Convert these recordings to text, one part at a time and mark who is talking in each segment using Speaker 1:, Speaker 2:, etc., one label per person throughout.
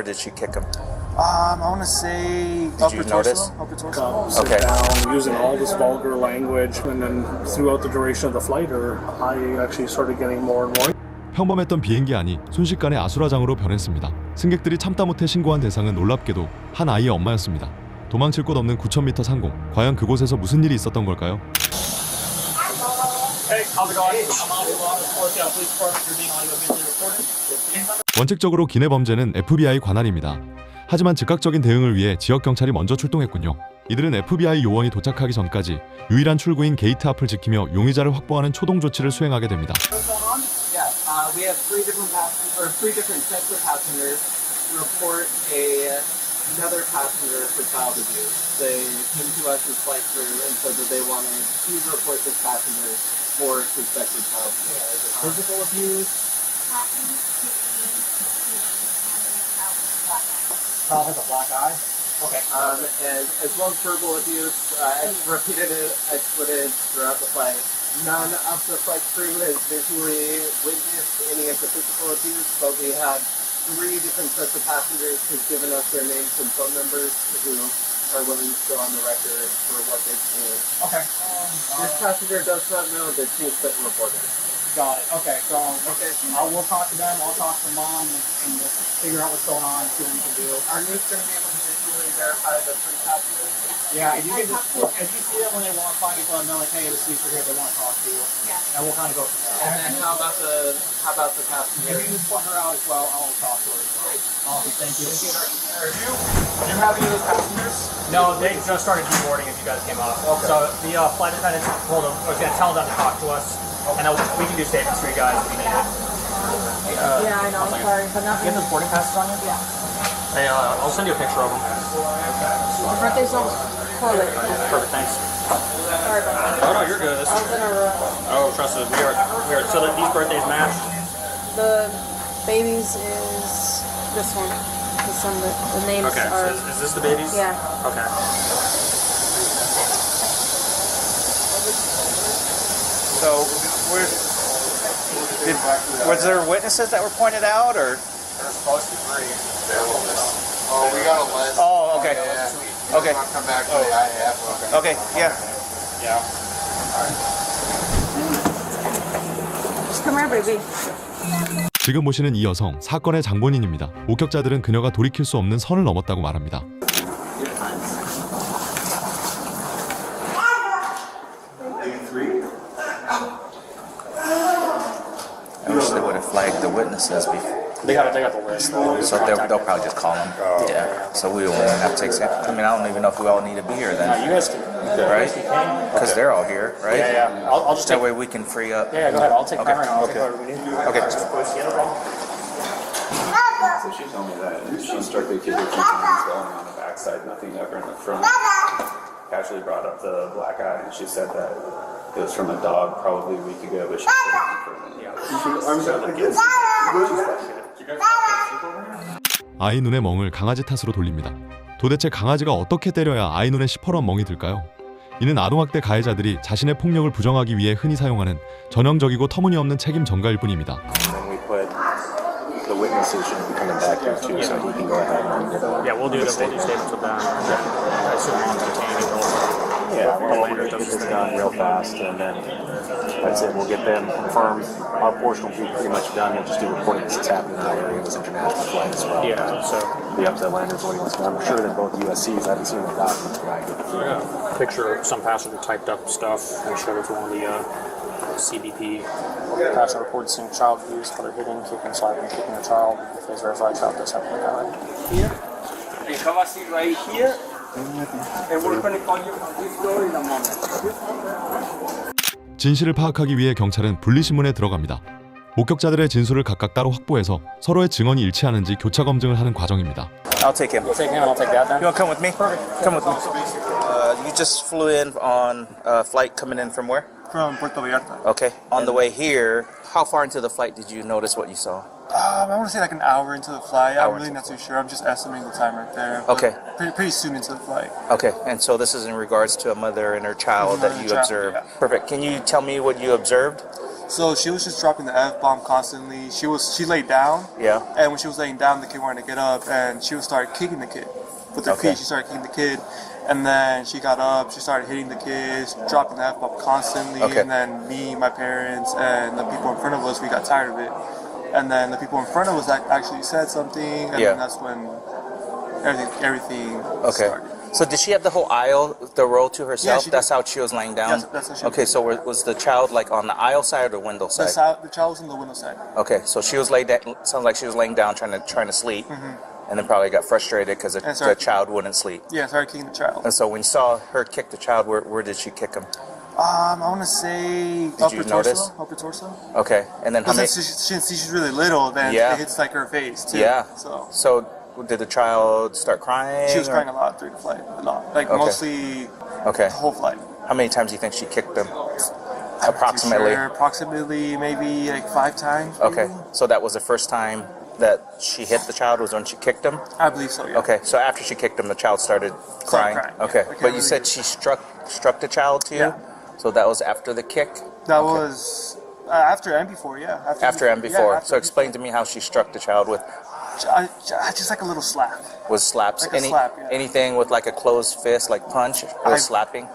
Speaker 1: did she kick him?
Speaker 2: I want to say
Speaker 1: Did you notice?
Speaker 2: Upper torso.
Speaker 3: Sit
Speaker 1: Okay.
Speaker 3: down, using all this vulgar language, and then throughout the duration of the flight, I actually started getting more and more.
Speaker 4: 평범했던 비행기 안이 순식간에 아수라장으로 변했습니다. 승객들이 참다 못해 신고한 대상은 놀랍게도 한 아이의 엄마였습니다. 도망칠 곳 없는 9,000m 상공. 과연 그곳에서 무슨 일이 있었던 걸까요? 원칙적으로 기내 범죄는 FBI 관할입니다. 하지만 즉각적인 대응을 위해 지역 경찰이 먼저 출동했군요. 이들은 FBI 요원이 도착하기 전까지 유일한 출구인 게이트 앞을 지키며 용의자를 확보하는 초동 조치를 수행하게 됩니다.
Speaker 5: We have three different sets of passengers report another passenger for child abuse. They came to us as flight crew and said that they wanted to report this passenger for suspected child abuse. Physical abuse. Child has a black eye. Okay. And as well as verbal abuse, repeated expletives throughout the flight. None of the flight crew has visually witnessed any of the physical abuse, but we had three different sets of passengers who've given us their names and phone numbers who are willing to go on the record for what they've seen. Okay. This passenger does not know that she's been reported. Got it. Okay, so we'll talk to them, I'll talk to mom, and we'll figure out what's going on, see what we can do. Are you going to be able to visually verify the three passengers? Yeah, if you see them when they walk by, you let them know, like, hey, the seats are here, they want to talk to you. Yeah. And we'll kind of go from there. And then how about the passenger? If you just point her out as well, I'll talk to her as well. Awesome, thank you. Do you have any of those passengers? No, they just started deboarding as you guys came up. Okay. So the flight attendant was going to tell them to talk to us. And we can do statements for you guys if you need it.
Speaker 6: Yeah, I know. I'm sorry, but nothing.
Speaker 5: You have those boarding passes on you?
Speaker 6: Yeah.
Speaker 5: Hey, I'll send you a picture of them.
Speaker 6: The birthday's on correlate.
Speaker 5: Perfect, thanks.
Speaker 6: Sorry about that.
Speaker 5: Oh no, you're good.
Speaker 6: I was in a
Speaker 5: Oh, trust us, we are. So that these birthdays match.
Speaker 6: The baby's is this one. This one. The names
Speaker 5: Okay.
Speaker 6: are.
Speaker 5: So is this the babies?
Speaker 6: Yeah.
Speaker 5: Okay.
Speaker 1: So, was there witnesses that were pointed out, or?
Speaker 2: There's supposed to be three. Oh, we got a list.
Speaker 1: Oh, okay.
Speaker 2: Yeah.
Speaker 1: Okay.
Speaker 2: I'll come back to the IAF.
Speaker 1: Okay, yeah.
Speaker 5: Yeah.
Speaker 6: Just come here, baby.
Speaker 4: 지금 보시는 이 여성, 사건의 장본인입니다. 목격자들은 그녀가 돌이킬 수 없는 선을 넘었다고 말합니다.
Speaker 1: I wish they would have flagged the witnesses before.
Speaker 5: They got the list.
Speaker 1: So they'll probably just call them. Yeah. So we won't have to take. I mean, I don't even know if we all need to be here then.
Speaker 5: You guys can.
Speaker 1: Right? Because they're all here, right?
Speaker 5: Yeah. I'll just
Speaker 1: That
Speaker 5: take.
Speaker 1: way we can free up.
Speaker 5: Yeah, go ahead. I'll take
Speaker 1: Okay.
Speaker 5: camera and I'll take
Speaker 1: Okay.
Speaker 5: whatever we need.
Speaker 1: Okay.
Speaker 7: So she told me that she strictly keeps her two hands going on the backside, nothing ever in the front. Casually brought up the black eye, and she said that it was from a dog probably a week ago, but she couldn't confirm it.
Speaker 4: 아이 눈의 멍을 강아지 탓으로 돌립니다. 도대체 강아지가 어떻게 때려야 아이 눈에 시퍼런 멍이 들까요? 이는 아동학대 가해자들이 자신의 폭력을 부정하기 위해 흔히 사용하는 전형적이고 터무니없는 책임 전가일 뿐입니다.
Speaker 7: The witnesses should be coming back here too, so he can go ahead and give a
Speaker 5: Yeah, we'll do statements with them. I assume mom's retaining it.
Speaker 7: Yeah, we'll get this done real fast, and then that's it. We'll get them confirmed. Our portion will be pretty much done. We'll just do reporting as it's happening in that area. It was international flight as well.
Speaker 5: Yeah, so
Speaker 7: It'll be up to the landers what he wants to do. I'm sure that both USCs, I haven't seen the documents, but I could
Speaker 5: picture of some passenger typed up stuff and showed it to one of the CBP. Passenger reported seeing child abuse, whether hitting, kicking, slapping, kicking a child. If there's verified child does have to go
Speaker 8: here. You have a seat right here. And we're going to call you from this door in a moment.
Speaker 4: 진실을 파악하기 위해 경찰은 분리신문에 들어갑니다. 목격자들의 진술을 각각 따로 확보해서 서로의 증언이 일치하는지 교차 검증을 하는 과정입니다.
Speaker 1: I'll take him.
Speaker 5: You'll take him and I'll take that then?
Speaker 1: You want to come with me? Come with me. You just flew in on a flight coming in from where?
Speaker 2: From Puerto Vallarta.
Speaker 1: Okay. On the way here, how far into the flight did you notice what you saw?
Speaker 2: I want to say like an hour into the flight.
Speaker 1: Hour
Speaker 2: I'm really
Speaker 1: into
Speaker 2: not too sure. I'm just estimating the time right there.
Speaker 1: Okay.
Speaker 2: Pretty soon into the flight.
Speaker 1: Okay, and so this is in regards to a mother and her child that you observed.
Speaker 2: Yeah.
Speaker 1: Perfect. Can you tell me what you observed?
Speaker 2: So she was just dropping the F-bomb constantly. She laid down.
Speaker 1: Yeah.
Speaker 2: And when she was laying down, the kid wanted to get up, and she would start kicking the kid with her
Speaker 1: Okay.
Speaker 2: feet. She started kicking the kid, and then she got up. She started hitting the kids, dropping the F-bomb constantly.
Speaker 1: Okay.
Speaker 2: And then me, my parents, and the people in front of us, we got tired of it. And then the people in front of us actually said something, and
Speaker 1: Yeah.
Speaker 2: then that's when everything
Speaker 1: Okay.
Speaker 2: started.
Speaker 1: So did she have the whole aisle, the row to herself?
Speaker 2: she
Speaker 1: That's
Speaker 2: did.
Speaker 1: how she was laying down?
Speaker 2: Yes, that's how she
Speaker 1: Okay,
Speaker 2: was.
Speaker 1: so was the child like on the aisle side or window side?
Speaker 2: The child was on the window side.
Speaker 1: Okay, so she was laid down. Sounds like she was laying down trying to sleep, and then probably got frustrated because the
Speaker 2: sorry.
Speaker 1: child wouldn't sleep.
Speaker 2: Yeah, started kicking the child.
Speaker 1: And so when you saw her kick the child, where did she kick him?
Speaker 2: I want to say
Speaker 1: Did you notice?
Speaker 2: upper torso.
Speaker 1: Okay, and then how many?
Speaker 2: Since she's really little, then
Speaker 1: Yeah.
Speaker 2: it hits like her face too.
Speaker 1: Yeah.
Speaker 2: So
Speaker 1: Did the child start crying?
Speaker 2: she was
Speaker 1: or-
Speaker 2: crying a lot through the flight. A lot, like
Speaker 1: Okay.
Speaker 2: mostly
Speaker 1: Okay.
Speaker 2: the whole flight.
Speaker 1: How many times do you think she kicked him?
Speaker 2: Too
Speaker 1: Approximately.
Speaker 2: sure. Approximately maybe like 5 times.
Speaker 1: Okay,
Speaker 2: maybe.
Speaker 1: so that was the first time that she hit the child was when she kicked him.
Speaker 2: I believe so. Yeah.
Speaker 1: Okay, so after she kicked him, the child started crying.
Speaker 2: crying, yeah.
Speaker 1: Okay,
Speaker 2: I can't
Speaker 1: but you
Speaker 2: really-
Speaker 1: said she struck the child to you.
Speaker 2: Yeah.
Speaker 1: So that was after the kick.
Speaker 2: That
Speaker 1: Okay.
Speaker 2: was after and before. Yeah.
Speaker 1: After and before.
Speaker 2: Yeah, after
Speaker 1: So explain to me how she struck the child with
Speaker 2: just like a little slap.
Speaker 1: was slaps.
Speaker 2: Like a slap, yeah.
Speaker 1: Anything with like a closed fist, like punch or slapping.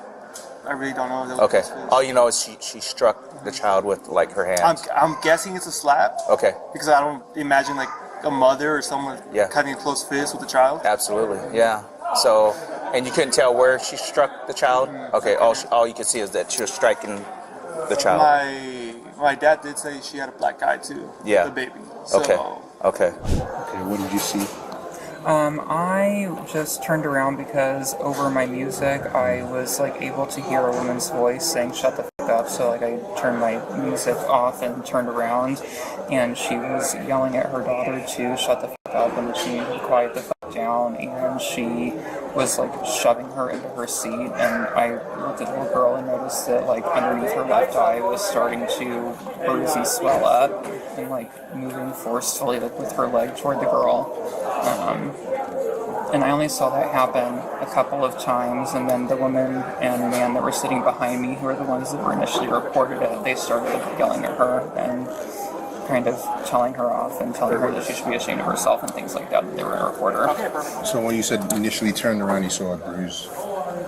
Speaker 2: I really don't know.
Speaker 1: Okay. All you know is she struck the child with like her hands.
Speaker 2: I'm guessing it's a slap.
Speaker 1: Okay.
Speaker 2: Because I don't imagine like a mother or someone
Speaker 1: Yeah.
Speaker 2: having a close fist with a child.
Speaker 1: Absolutely. Yeah. So, and you couldn't tell where she struck the child. Okay. All you could see is that she was striking the child.
Speaker 2: My dad did say she had a black eye too.
Speaker 1: Yeah.
Speaker 2: The baby. So,
Speaker 1: Okay. Okay.
Speaker 9: Okay, what did you see?
Speaker 10: I just turned around because over my music I was like able to hear a woman's voice saying shut the fuck up, so like I turned my music off and turned around and she was yelling at her daughter to shut the fuck up and that she needed to quiet the fuck down, and she was like shoving her into her seat, and I looked at the little girl and noticed that like underneath her left eye was starting to bruisey swell up and like moving forcefully like with her leg toward the girl. And I only saw that happen a couple of times, and then the woman and man that were sitting behind me, who were the ones that were initially reported it, they started yelling at her and kind of telling her off and telling her that she should be ashamed of herself and things like that they were going to report her.
Speaker 9: So when you said initially turned around, you saw a bruise.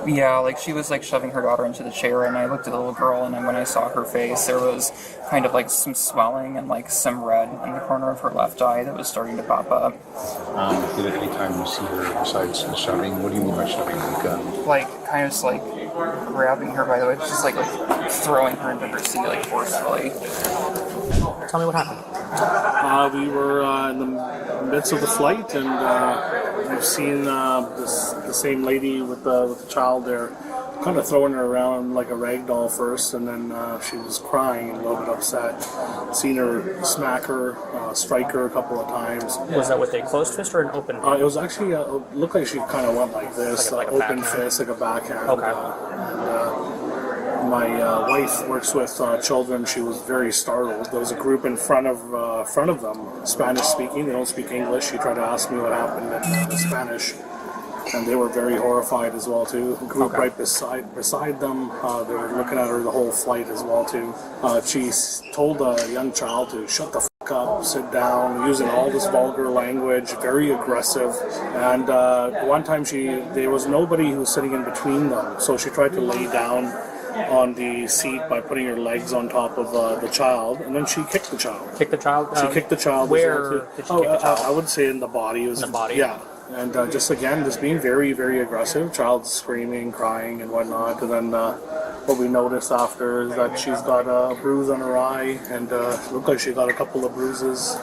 Speaker 10: Yeah, like she was like shoving her daughter into the chair, and I looked at the little girl, and then when I saw her face, there was kind of like some swelling and like some red in the corner of her left eye that was starting to pop up.
Speaker 9: Did at any time you see her besides the shoving? What do you mean by shoving?
Speaker 10: Like kind of just like grabbing her by the way, just like throwing her into her seat like forcefully.
Speaker 11: Tell me what happened.
Speaker 3: We were in the midst of the flight, and we've seen the same lady with the child there, kind of throwing her around like a rag doll first, and then she was crying and a little bit upset. Seen her smack her, strike her a couple of times.
Speaker 11: Was that with a closed fist or an open?
Speaker 3: It was actually looked like she kind of went like this,
Speaker 11: Like a
Speaker 3: open
Speaker 11: backhand?
Speaker 3: fist, like a backhand.
Speaker 11: Okay.
Speaker 3: My wife works with children. She was very startled. There was a group in front of them, Spanish speaking. They don't speak English. She tried to ask me what happened in Spanish, and they were very horrified as well too. A group right beside them, they were looking at her the whole flight as well too. She told a young child to shut the fuck up, sit down, using all this vulgar language, very aggressive. And one time there was nobody who was sitting in between them, so she tried to lay down on the seat by putting her legs on top of the child, and then she kicked the child.
Speaker 11: Kick the child?
Speaker 3: She kicked the child.
Speaker 11: Where did she kick the child?
Speaker 3: I would say in the body. It was,
Speaker 11: In the body?
Speaker 3: Yeah. And just being very, very aggressive. Child screaming, crying, and whatnot. And then what we noticed after is that she's got a bruise on her eye, and it looked like she got a couple of bruises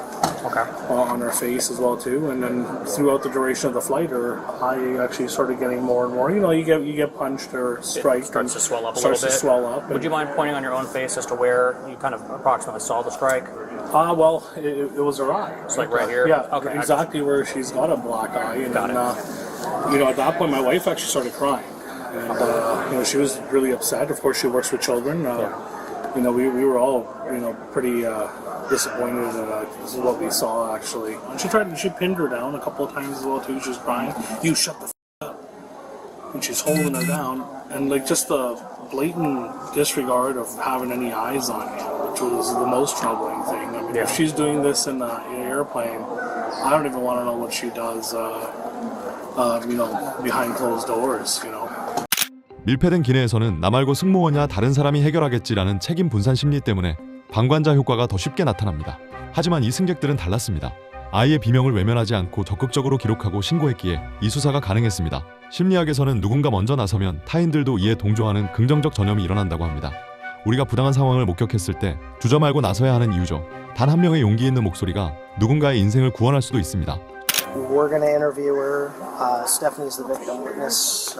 Speaker 3: on her face as well too. And then throughout the duration of the flight, her eye actually started getting more and more. You know, you get punched or striked.
Speaker 11: It starts to swell up a
Speaker 3: starts
Speaker 11: little bit.
Speaker 3: to swell up.
Speaker 11: Would you mind pointing on your own face as to where you kind of approximately saw the strike?
Speaker 3: Well, it was her eye.
Speaker 11: It's like right here?
Speaker 3: Yeah,
Speaker 11: Okay.
Speaker 3: exactly where she's got a black eye. And
Speaker 11: Got
Speaker 3: then,
Speaker 11: it.
Speaker 3: at that point, my wife actually started crying. And, she was really upset. Of course, she works with children. We were all, pretty disappointed that this is what we saw, actually. And she pinned her down a couple of times as well, too. She was crying. You shut the f*** up. And she's holding her down. And, just the blatant disregard of having any eyes on you. which was the most troubling thing. I mean, if she's doing this in an airplane, I don't even want to know what she does, behind closed doors,
Speaker 4: 밀폐된 기내에서는 나 말고 승무원이야 다른 사람이 해결하겠지라는 책임 분산 심리 때문에 방관자 효과가 더 쉽게 나타납니다. 하지만 이 승객들은 달랐습니다. 아이의 비명을 외면하지 않고 적극적으로 기록하고 신고했기에 이 수사가 가능했습니다. 심리학에서는 누군가 먼저 나서면 타인들도 이에 동조하는 긍정적 전염이 일어난다고 합니다. 우리가 부당한 상황을 목격했을 때 주저 말고 나서야 하는 이유죠. 단 한 명의 용기 있는 목소리가 누군가의 인생을 구원할 수도 있습니다.
Speaker 12: We're going to interview her. Stephanie's the victim witness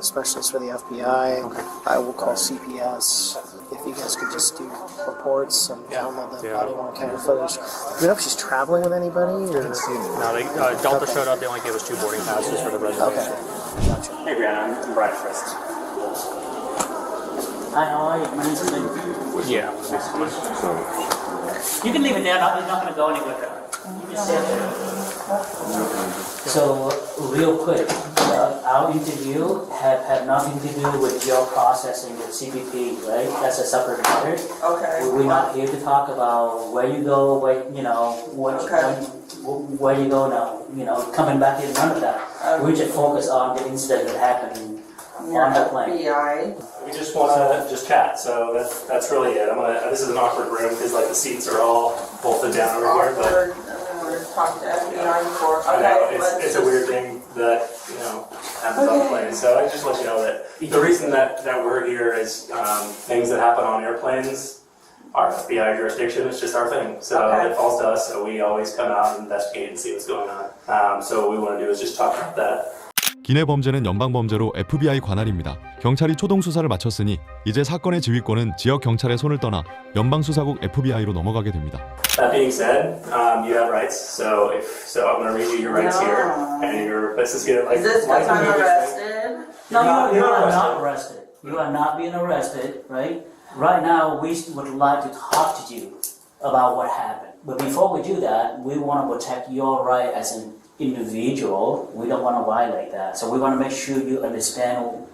Speaker 12: specialist for the FBI. I will call CPS. If you guys could just do reports and download the body-worn camera footage. Do you know if she's traveling with anybody? Or?
Speaker 11: No, Delta showed up. They only gave us 2 boarding passes for the reservation.
Speaker 12: Okay. Gotcha.
Speaker 11: Hey, Brianna, I'm Brian Frist.
Speaker 13: Hi, how are you? My name's Lynn.
Speaker 11: Yeah.
Speaker 13: You can leave it there. You're not going to go anywhere. You just stay there. So, real quick, our interview had nothing to do with your processing with CBP, right? That's a separate matter.
Speaker 14: Okay.
Speaker 13: We're not here to talk about where you go, where you go now, coming back in, none of that. We just focus on the incident that happened on the plane.
Speaker 14: FBI.
Speaker 11: We just want to chat, so that's really it. This is an awkward room because the seats are all bolted down over here.
Speaker 14: Awkward. Talk to FBI before.
Speaker 11: I know, it's a weird thing that happens on the plane. So I just let you know that the reason that we're here is things that happen on airplanes are FBI jurisdiction. It's just our thing. So it falls to us. So we always come out and investigate and see what's going on. So what we want to do is just talk about that.
Speaker 4: 기내 범죄는 연방 범죄로 FBI 관할입니다. 경찰이 초동 수사를 마쳤으니 이제 사건의 지휘권은 지역 경찰의 손을 떠나 연방 수사국 FBI로 넘어가게 됩니다.
Speaker 11: That being said, you have rights. So I'm going to read you your rights here, and let's just get it
Speaker 14: Is this because I'm arrested?
Speaker 13: No, you are not arrested. You are not being arrested, right? Right now, we would like to talk to you about what happened. But before we do that, we want to protect your right as an individual. We don't want to violate that. So we want to make sure you understand.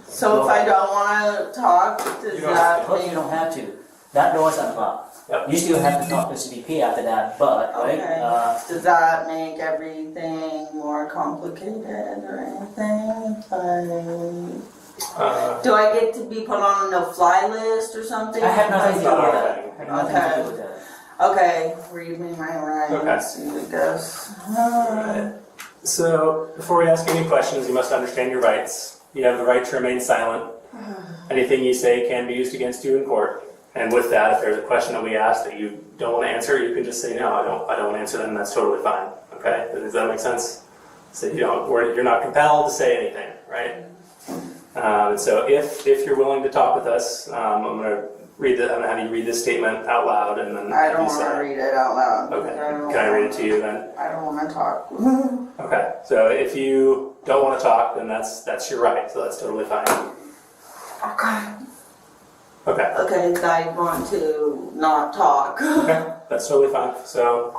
Speaker 14: So if I don't want to talk, does that mean...
Speaker 13: You don't have to. That door is unlocked. Yep. You still have to talk to CDP after that, but, right?
Speaker 14: Does that make everything more complicated or anything? Do I get to be put on a no-fly list or something?
Speaker 13: I have nothing to do with that.
Speaker 14: Okay, read me my rights. I guess.
Speaker 11: Right. So before we ask any questions, you must understand your rights. You have the right to remain silent. Anything you say can be used against you in court. And with that, if there's a question that we ask that you don't want to answer, you can just say no. I don't want to answer that, and that's totally fine. Okay? Does that make sense? So you're not compelled to say anything, right? So if you're willing to talk with us, I'm going to have you read this statement out loud, and then
Speaker 14: I don't want to read it out loud.
Speaker 11: Okay. Can I read it to you then?
Speaker 14: I don't want to talk.
Speaker 11: Okay. So if you don't want to talk, then that's your right. So that's totally fine. Okay.
Speaker 14: Okay, I want to not talk.
Speaker 11: Okay, that's totally fine. So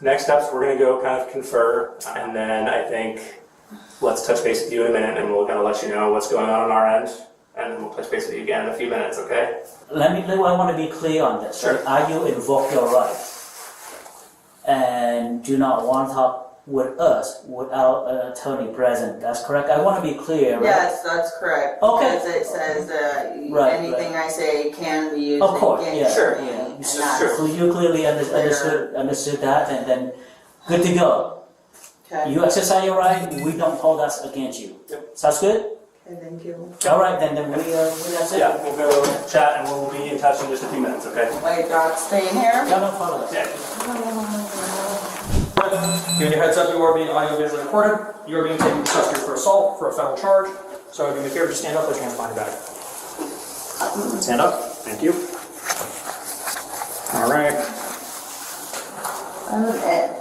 Speaker 11: next steps, we're going to go kind of confer, and then I think let's touch base with you in a minute, and we'll kind of let you know what's going on our end, and then we'll touch base with you again in a few minutes, okay?
Speaker 13: I want to be clear on this.
Speaker 11: Sure.
Speaker 13: Are you invoke your right and do not want to talk with us without an attorney present? That's correct. I want to be clear. Right?
Speaker 14: Yes, that's correct.
Speaker 13: Okay.
Speaker 14: Because it says anything I say can be used
Speaker 13: of course,
Speaker 14: against
Speaker 13: yeah,
Speaker 14: me.
Speaker 13: yeah.
Speaker 11: Sure.
Speaker 13: So you clearly understood that, and then good to go.
Speaker 14: Okay.
Speaker 13: You exercise your right. We don't hold us against you.
Speaker 11: Yep.
Speaker 13: Sounds good.
Speaker 14: Okay, thank you.
Speaker 13: All right, then we that's it.
Speaker 11: Yeah, we'll go chat, and we'll be in touch in just a few minutes, okay?
Speaker 14: Wait, God, staying here?
Speaker 13: No, no, follow us.
Speaker 11: Yeah.
Speaker 8: Giving you a heads up, you are being audio-visually recorded. You are being taken into custody for assault for a federal charge. So if you make care, just stand up, put your hands behind your back. Stand up. Thank you. All right.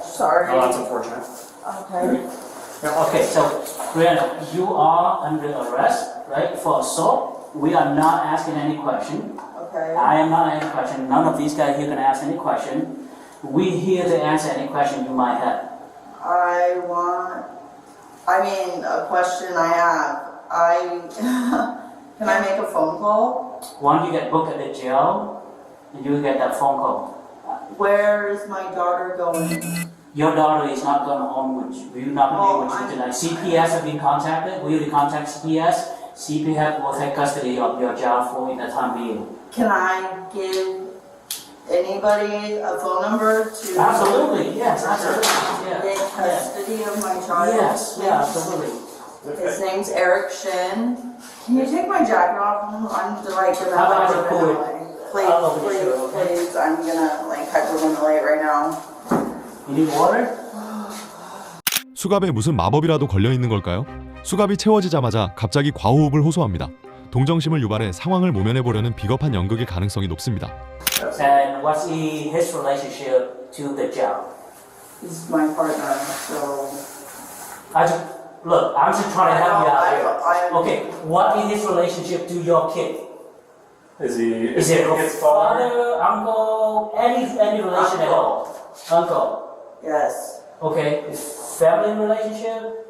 Speaker 14: Sorry.
Speaker 8: Oh, that's unfortunate.
Speaker 14: Okay.
Speaker 13: Okay, so Brianna, you are under arrest, right, for assault. We are not asking any question.
Speaker 14: Okay.
Speaker 13: I am not asking any question. None of these guys here can ask any question. We're here to answer any question you might have.
Speaker 14: A question I have. Can I make a phone call?
Speaker 13: Why don't you get booked at the jail and you will get that phone call.
Speaker 14: Where is my daughter going?
Speaker 13: Your daughter is not going home with you. We will not be with you tonight. CPS have been contacted. We will contact CPS. CPS will take custody of your child for the time being.
Speaker 14: Can I give anybody a phone number to
Speaker 13: Absolutely, yes, absolutely. Yeah.
Speaker 14: get custody of my child?
Speaker 13: Yes, yeah, absolutely.
Speaker 14: His name's Eric Shin. Can you take my jacket off? I'm like gonna
Speaker 13: How about you pull it?
Speaker 14: Please, I'm gonna like hyperventilate right now.
Speaker 13: You need water?
Speaker 4: 수갑에 무슨 마법이라도 걸려 있는 걸까요? 수갑이 채워지자마자 갑자기 과호흡을 호소합니다. 동정심을 유발해 상황을 모면해 보려는 비겁한 연극의 가능성이 높습니다.
Speaker 13: And what's his relationship to the job?
Speaker 14: He's my partner, so.
Speaker 13: Look, I'm just trying to help you out here. Okay, what is his relationship to your kid?
Speaker 11: Is he
Speaker 13: Is it
Speaker 11: his
Speaker 13: father, uncle, any relation at all? Uncle.
Speaker 14: Yes.
Speaker 13: Okay, is family relationship?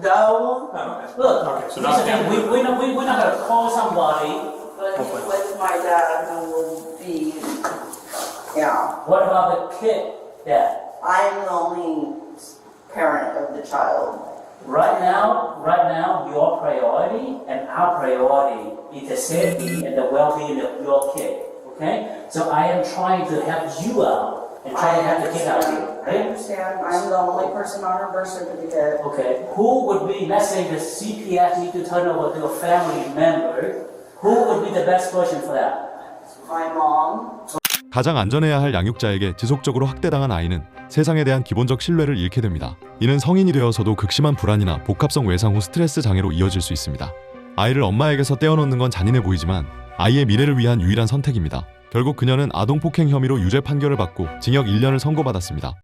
Speaker 14: No.
Speaker 13: Look,
Speaker 11: Okay, so
Speaker 13: here's the
Speaker 11: not
Speaker 13: thing. We're not gonna call somebody.
Speaker 14: But with my dad, who will be, yeah.
Speaker 13: What about the kid? Dad?
Speaker 14: I'm the only parent of the child.
Speaker 13: Right now, your priority and our priority is the safety and the well-being of your kid. Okay? So I am trying to help you out and try to help the kid out here.
Speaker 14: I
Speaker 13: Right?
Speaker 14: understand. I'm the only person on her birth certificate.
Speaker 13: Okay. Who would be? Let's say the CPS need to turn over to a family member. Who would be the best person for that?
Speaker 14: My mom.
Speaker 4: 가장 안전해야 할 양육자에게 지속적으로 학대당한 아이는 세상에 대한 기본적 신뢰를 잃게 됩니다. 이는 성인이 되어서도 극심한 불안이나 복합성 외상 후 스트레스 장애로 이어질 수 있습니다. 아이를 엄마에게서 떼어놓는 건 잔인해 보이지만 아이의 미래를 위한 유일한 선택입니다. 결국 그녀는 아동폭행 혐의로 유죄 판결을 받고 징역 1년을 선고받았습니다.